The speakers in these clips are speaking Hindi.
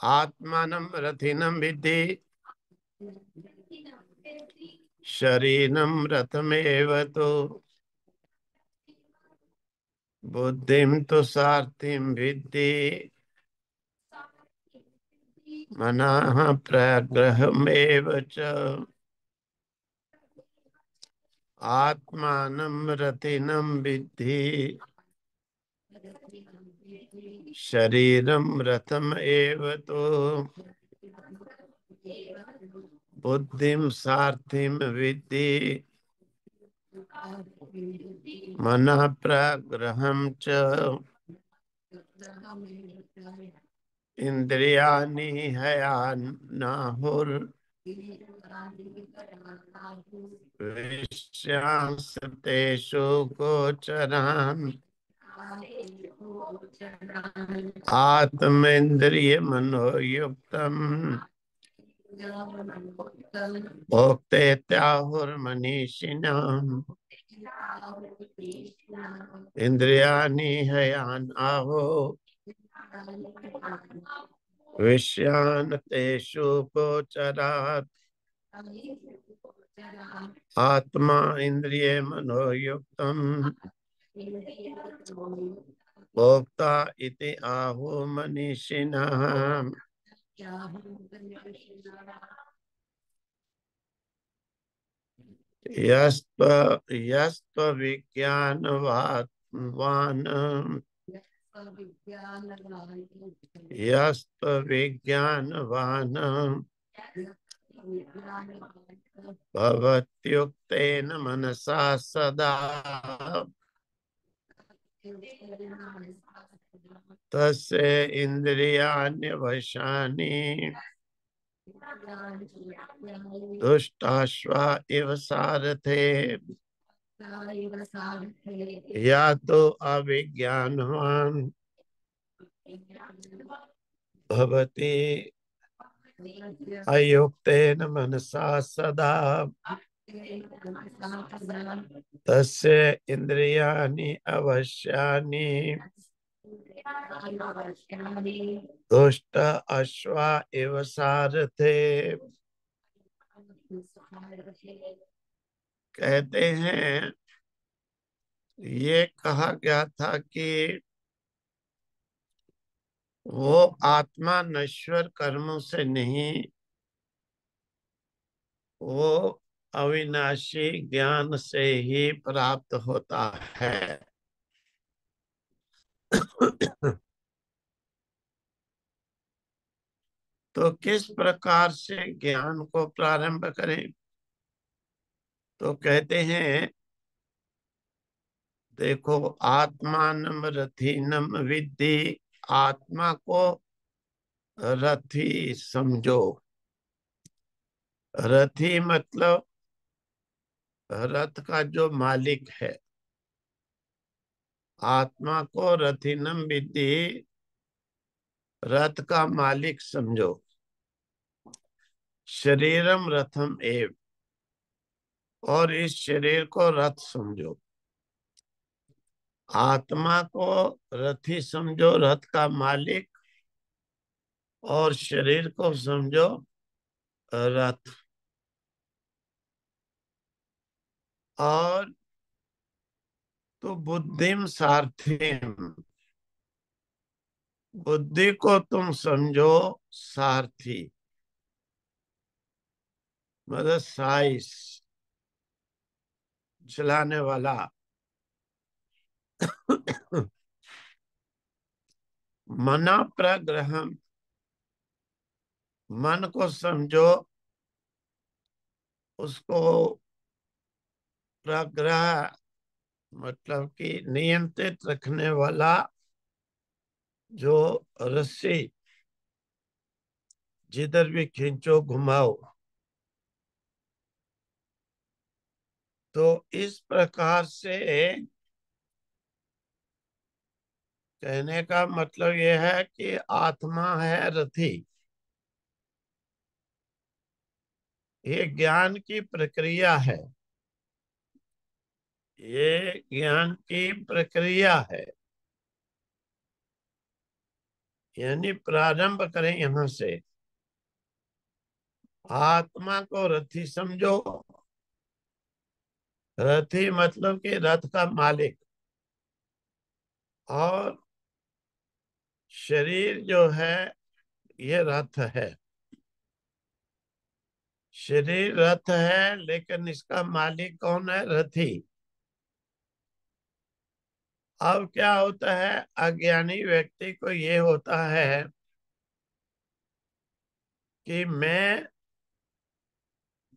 आत्मानं रथिनं विद्धि शरीरं रथमेव तो बुद्धिं तु सारथिं विद्धि मनः प्रग्रहमेव च। आत्मानं रथिनं विद्धि शरीरं रथम एव तो बुद्धिं सारथिं विद्धि मनः प्रग्रहं च। इंद्रियाणि हयानाहुर विषयांस्तेषु गोचरान् आत्मेन्द्रिय मनोयुक्तम् भोक्ते त्याहुर्मनीषिणाम् इंद्रियाणि हयान आहो विषयान् तेषु गोचरात् आत्मा इंद्रिय मनोयुक्तम् भोक्ता इति आहु मनीषिणः। यस्त्व यस्त्व विज्ञानवान् यस्त्व विज्ञानवान् भवत्युक्तेन मनसा सदा तस्य इन्द्रियाण्यवशानि दुष्टाश्वा इव सारथे। या तो अविज्ञानवान् भवति अयुक्तेन मनसा सदा तस्य इन्द्रियाणि अवश्यानि दुष्ट अश्वा इव सारथे। कहते हैं ये कहा गया था कि वो आत्मा नश्वर कर्मों से नहीं, वो अविनाशी ज्ञान से ही प्राप्त होता है। तो किस प्रकार से ज्ञान को प्रारंभ करें? तो कहते हैं देखो, आत्मानम रथीनम विद्धि, आत्मा को रथी समझो। रथी मतलब रथ का जो मालिक है। आत्मा को रथिनम विद्धि, रथ का मालिक समझो। शरीरम रथम एव, और इस शरीर को रथ समझो। आत्मा को रथी समझो, रथ का मालिक, और शरीर को समझो रथ। और तो बुद्धिम सारथिम, बुद्धि को तुम समझो सारथी, मतलब साइस, चलाने वाला। मना प्रग्रहम, मन को समझो, उसको प्रग्रह मतलब कि नियंत्रित रखने वाला, जो रस्सी जिधर भी खींचो घुमाओ। तो इस प्रकार से कहने का मतलब यह है कि आत्मा है रथी। ये ज्ञान की प्रक्रिया है, ये ज्ञान की प्रक्रिया है। यानी प्रारंभ करें यहां से। आत्मा को रथी समझो। रथी मतलब कि रथ का मालिक। और शरीर जो है ये रथ है। शरीर रथ है, लेकिन इसका मालिक कौन है? रथी। अब क्या होता है, अज्ञानी व्यक्ति को ये होता है कि मैं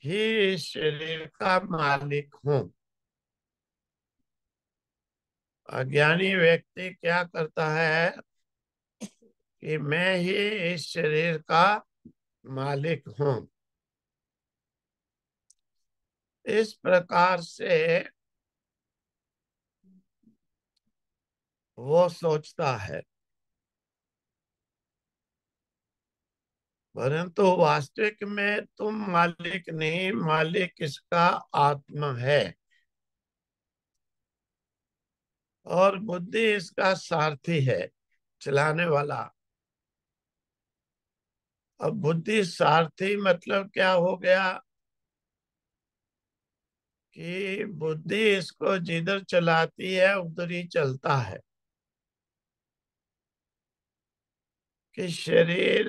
ही इस शरीर का मालिक हूं। अज्ञानी व्यक्ति क्या करता है कि मैं ही इस शरीर का मालिक हूं। इस प्रकार से वो सोचता है, परंतु वास्तविक में तुम मालिक नहीं, मालिक इसका आत्मा है और बुद्धि इसका सारथी है, चलाने वाला। अब बुद्धि सारथी मतलब क्या हो गया कि बुद्धि इसको जिधर चलाती है उधर ही चलता है। कि शरीर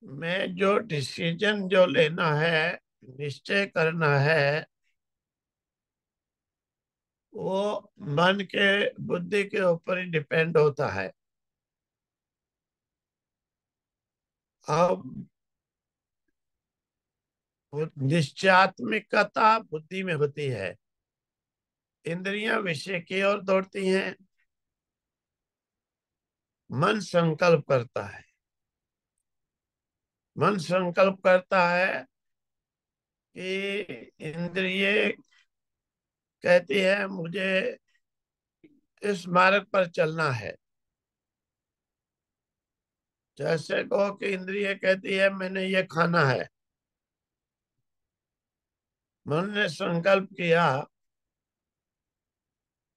में जो डिसीजन जो लेना है, निश्चय करना है, वो मन के, बुद्धि के ऊपर ही डिपेंड होता है। अब निश्चयात्मिकता बुद्धि में होती है। इंद्रियां विषय की ओर दौड़ती हैं। मन संकल्प करता है। मन संकल्प करता है कि इंद्रिय कहती है मुझे इस मार्ग पर चलना है। जैसे कहो कि इंद्रिय कहती है मैंने ये खाना है। मन ने संकल्प किया,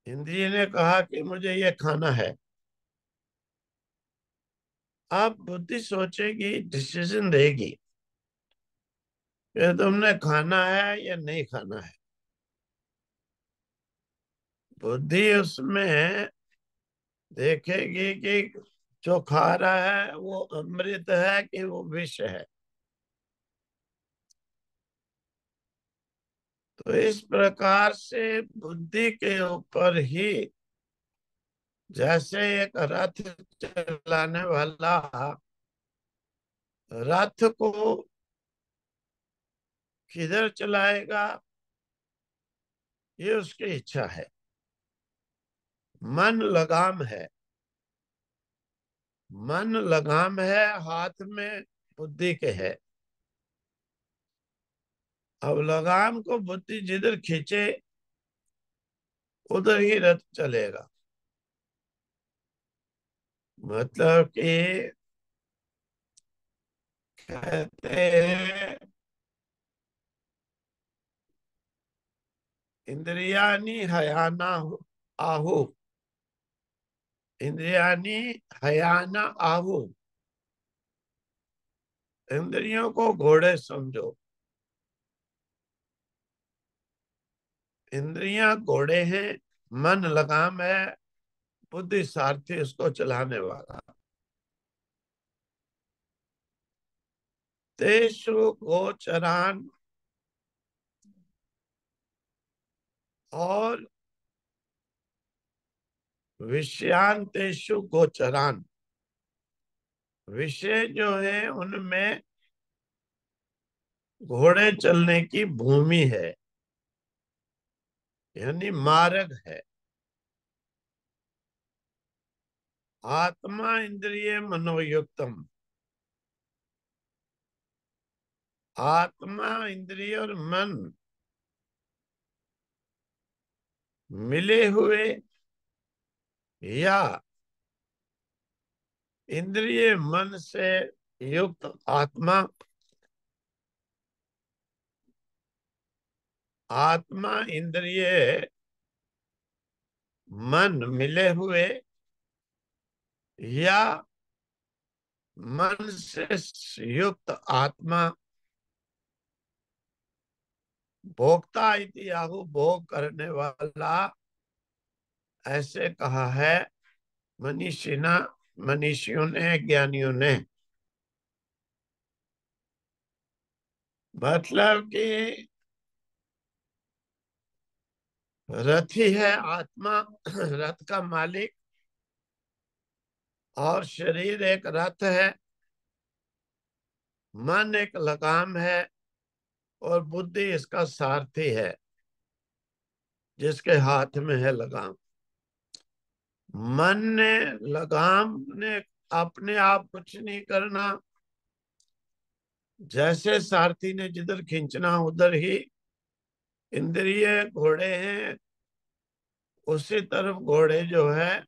इंद्रिय ने कहा कि मुझे ये खाना है। अब बुद्धि सोचेगी, डिसीजन देगी कि तुमने खाना है या नहीं खाना है। बुद्धि उसमें देखेगी कि जो खा रहा है वो अमृत है कि वो विष है। तो इस प्रकार से बुद्धि के ऊपर ही, जैसे एक रथ चलाने वाला रथ को किधर चलाएगा ये उसकी इच्छा है। मन लगाम है। मन लगाम है, हाथ में बुद्धि के है। अब लगाम को बुद्धि जिधर खींचे उधर ही रथ चलेगा। मतलब कि कहते हैं इंद्रियानी हयाना आहु। इंद्रियानी हयाना आहु। इंद्रियों को घोड़े समझो। इंद्रियां घोड़े हैं, मन लगाम है, बुद्धि सारथी उसको चलाने वाला। तेषु गोचरान, और विषयांतेषु गोचरान। विषय जो है उनमें घोड़े चलने की भूमि है, यानी मार्ग है। आत्मा इंद्रिय मनोयुक्तम। आत्मा इंद्रिय और मन मिले हुए या इंद्रिय मन से युक्त आत्मा। आत्मा इंद्रिय मन मिले हुए या मन से युक्त आत्मा भोक्ता इति आहु, भोग करने वाला, ऐसे कहा है मनीषिना, मनीषियों ने, ज्ञानियों ने। मतलब कि रथी है आत्मा, रथ का मालिक, और शरीर एक रथ है, मन एक लगाम है, और बुद्धि इसका सारथी है जिसके हाथ में है लगाम। मन ने, लगाम ने अपने आप कुछ नहीं करना, जैसे सारथी ने जिधर खींचना उधर ही इंद्रिय घोड़े हैं, उसी तरफ घोड़े जो है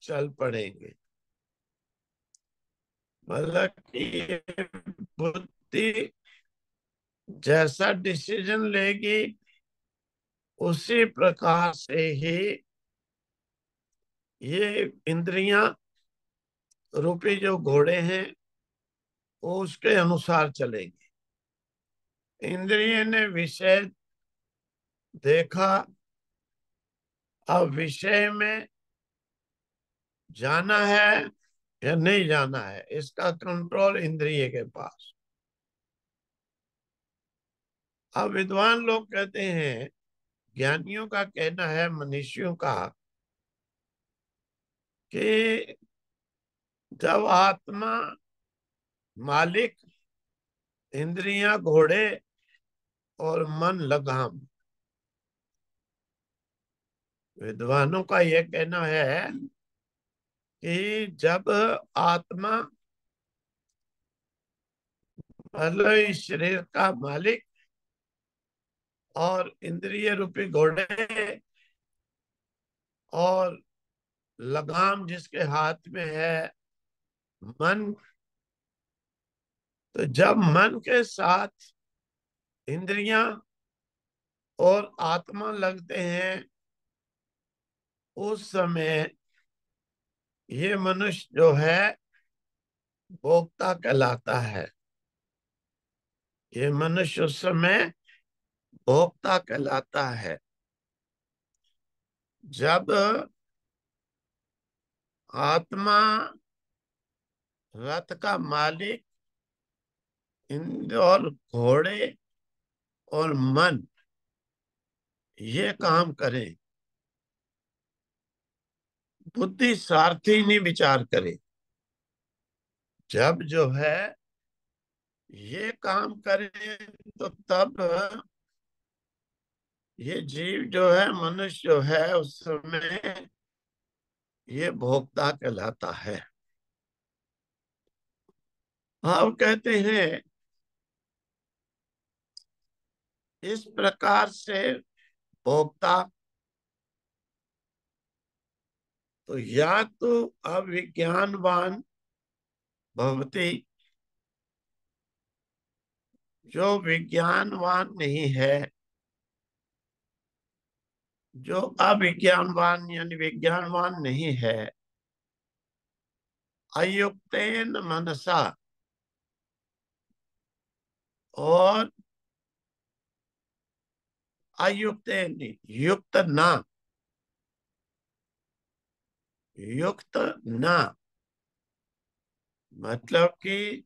चल पड़ेंगे। मतलब कि बुद्धि जैसा डिसीजन लेगी उसी प्रकार से ही ये इंद्रियां रूपी जो घोड़े हैं वो उसके अनुसार चलेंगे। इंद्रिय ने विषय देखा, अब विषय में जाना है या नहीं जाना है, इसका कंट्रोल इंद्रिय के पास। अब विद्वान लोग कहते हैं, ज्ञानियों का कहना है, मनुष्यों का, कि जब आत्मा मालिक, इंद्रियां घोड़े और मन लगाम, विद्वानों का यह कहना है कि जब आत्मा मतलब इस शरीर का मालिक और इंद्रिय रूपी घोड़े और लगाम जिसके हाथ में है मन, तो जब मन के साथ इंद्रियां और आत्मा लगते हैं, उस समय ये मनुष्य जो है भोक्ता कहलाता है। ये मनुष्य उस समय भोक्ता कहलाता है। जब आत्मा, रथ का मालिक, इंद्र और घोड़े और मन ये काम करें, बुद्धि सारथी नहीं विचार करे, जब जो है ये काम करे, तो तब ये जीव जो है, मनुष्य जो है, उस समय ये भोक्ता कहलाता है। आप कहते हैं इस प्रकार से भोक्ता तो या तो अविज्ञानवान भवती, जो विज्ञानवान नहीं है, जो अविज्ञानवान यानी विज्ञानवान नहीं है, अयुक्तेन मनसा, और अयुक्तेन युक्त ना, युक्त ना मतलब कि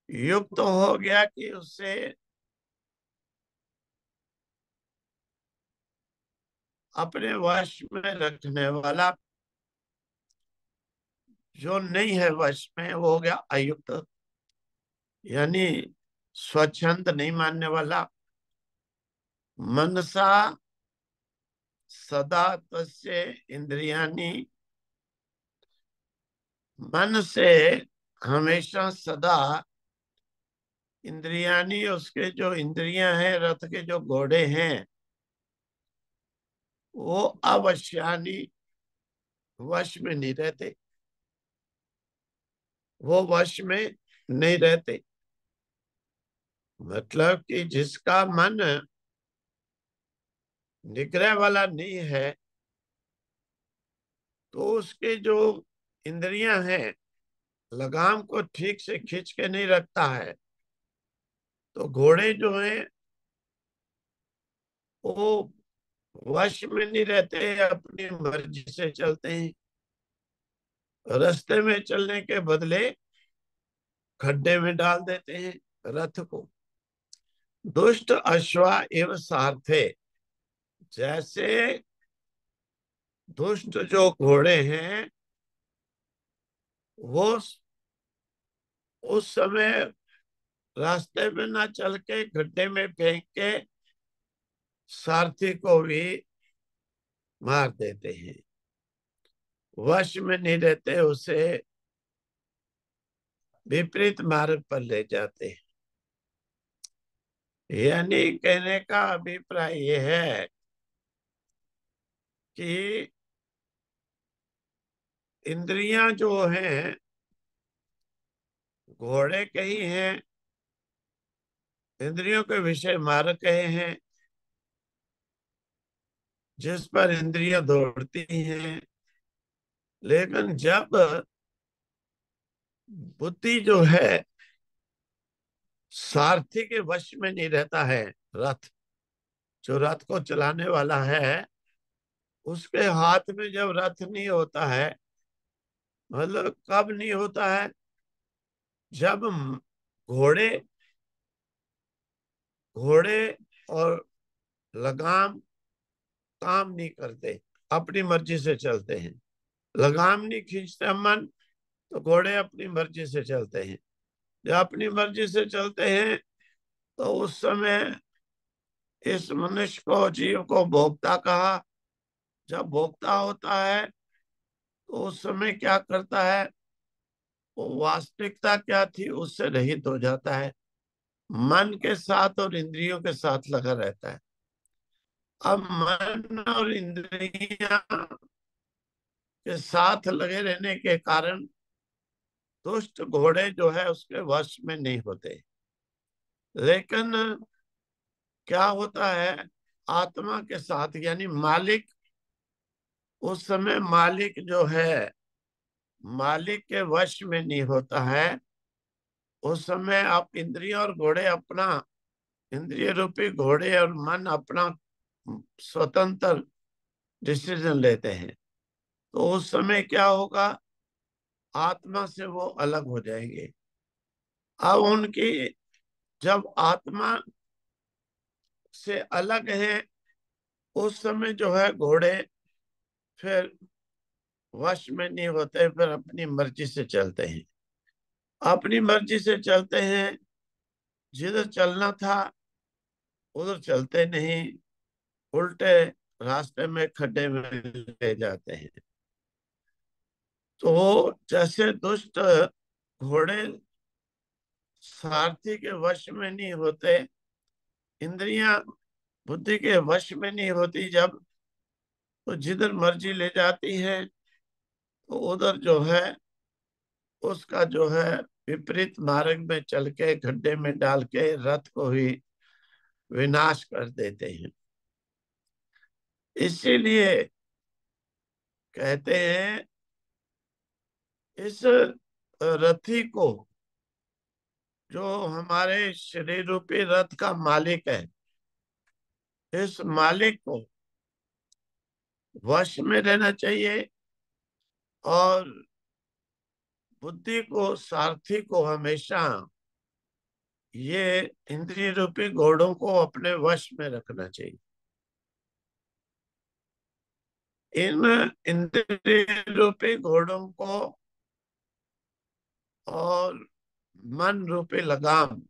युक्त हो गया कि उसे अपने वश में रखने वाला, जो नहीं है वश में वो हो गया अयुक्त, यानी स्वच्छंद नहीं मानने वाला। मनसा सदा तस्य इंद्रियानी, मन से हमेशा सदा इंद्रियानी, उसके जो इंद्रियां हैं, रथ के जो घोड़े हैं, वो अवश्यानी वश में नहीं रहते, वो वश में नहीं रहते। मतलब कि जिसका मन निग्रह वाला नहीं है, तो उसके जो इंद्रियां हैं, लगाम को ठीक से खींच के नहीं रखता है, तो घोड़े जो हैं वो वश में नहीं रहते, अपनी मर्जी से चलते हैं। रास्ते में चलने के बदले खड्डे में डाल देते हैं रथ को। दुष्ट अश्वा एवं सारथे, जैसे दुष्ट जो घोड़े हैं वो उस समय रास्ते में ना चल के गड्ढे में फेंक के सारथी को भी मार देते हैं, वश में नहीं रहते, उसे विपरीत मार्ग पर ले जाते हैं। यानी कहने का अभिप्राय यह है कि इंद्रियां जो हैं घोड़े के ही हैं, इंद्रियों के विषय मार्ग कहे हैं, जिस पर इंद्रियां दौड़ती हैं। लेकिन जब बुद्धि जो है सारथी के वश में नहीं रहता है, रथ, जो रथ को चलाने वाला है उसके हाथ में जब रथ नहीं होता है, मतलब कब नहीं होता है, जब घोड़े घोड़े और लगाम काम नहीं करते, अपनी मर्जी से चलते हैं। लगाम नहीं खींचते मन, तो घोड़े अपनी मर्जी से चलते हैं। जब अपनी मर्जी से चलते हैं तो उस समय इस मनुष्य को, जीव को भोक्ता कहा। जब भोक्ता होता है तो उस समय क्या करता है, वो वास्तविकता क्या थी उससे रहित हो जाता है, मन के साथ और इंद्रियों के साथ लगा रहता है। अब मन और इंद्रियां के साथ लगे रहने के कारण दुष्ट घोड़े जो है उसके वश में नहीं होते। लेकिन क्या होता है, आत्मा के साथ, यानी मालिक, उस समय मालिक जो है मालिक के वश में नहीं होता है। उस समय आप इंद्रिय और घोड़े अपना, इंद्रिय रूपी घोड़े और मन अपना स्वतंत्र डिसीजन लेते हैं। तो उस समय क्या होगा, आत्मा से वो अलग हो जाएंगे। अब उनकी, जब आत्मा से अलग है, उस समय जो है घोड़े फिर वश में नहीं होते, फिर अपनी मर्जी से चलते हैं। अपनी मर्जी से चलते हैं, जिधर चलना था उधर चलते नहीं, उल्टे रास्ते में खड्डे में ले जाते हैं। तो जैसे दुष्ट घोड़े सारथी के वश में नहीं होते, इंद्रियां बुद्धि के वश में नहीं होती, जब तो जिधर मर्जी ले जाती है तो उधर जो है उसका जो है विपरीत मार्ग में चल के गड्ढे में डाल के रथ को ही विनाश कर देते हैं। इसीलिए कहते हैं इस रथी को, जो हमारे शरीर रूपी रथ का मालिक है, इस मालिक को वश में रहना चाहिए, और बुद्धि को, सारथी को हमेशा ये इंद्रिय रूपी घोड़ों को अपने वश में रखना चाहिए। इन इंद्रिय रूपी घोड़ों को और मन रूपी लगाम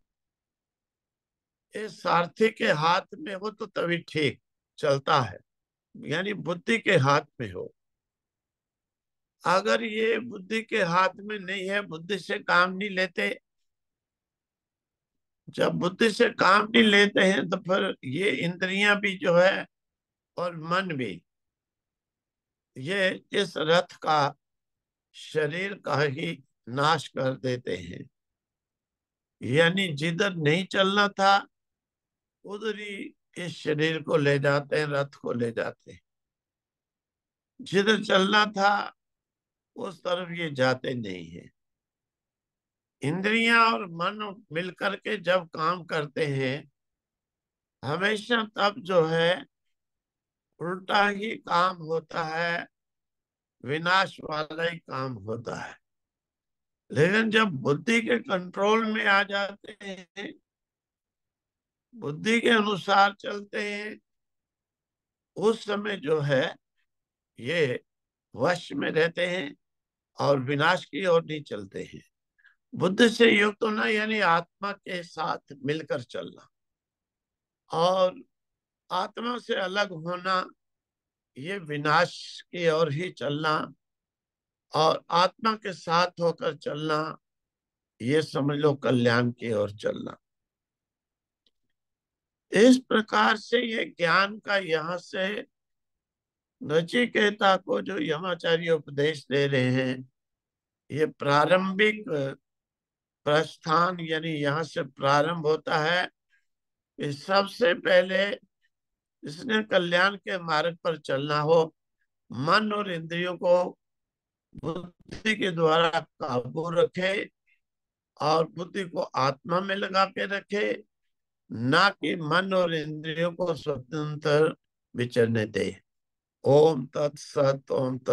इस सारथी के हाथ में हो तो तभी ठीक चलता है, यानी बुद्धि के हाथ में हो। अगर ये बुद्धि के हाथ में नहीं है, बुद्धि से काम नहीं लेते, जब बुद्धि से काम नहीं लेते हैं तो फिर ये इंद्रियां भी जो है और मन भी, ये इस रथ का, शरीर का ही नाश कर देते हैं। यानी जिधर नहीं चलना था उधर ही इस शरीर को ले जाते हैं, रथ को ले जाते हैं। जिधर चलना था उस तरफ ये जाते नहीं है। इंद्रियां और मन मिलकर के जब काम करते हैं, हमेशा तब जो है उल्टा ही काम होता है, विनाश वाला ही काम होता है। लेकिन जब बुद्धि के कंट्रोल में आ जाते हैं, बुद्धि के अनुसार चलते हैं, उस समय जो है ये वश में रहते हैं और विनाश की ओर नहीं चलते हैं। बुद्धि से युक्त होना यानी आत्मा के साथ मिलकर चलना, और आत्मा से अलग होना ये विनाश की ओर ही चलना, और आत्मा के साथ होकर चलना ये समझ लो कल्याण की ओर चलना। इस प्रकार से ये ज्ञान का यहाँ से नचिकेता को जो यमाचार्य उपदेश दे रहे हैं, ये प्रारंभिक प्रस्थान यानी यहाँ से प्रारंभ होता है। इस सबसे पहले इसने कल्याण के मार्ग पर चलना हो, मन और इंद्रियों को बुद्धि के द्वारा काबू रखे और बुद्धि को आत्मा में लगा के रखे, ना कि मन और इंद्रियों को स्वतंत्र विचरने दे। ओम तत्सत। ओम तत्सत।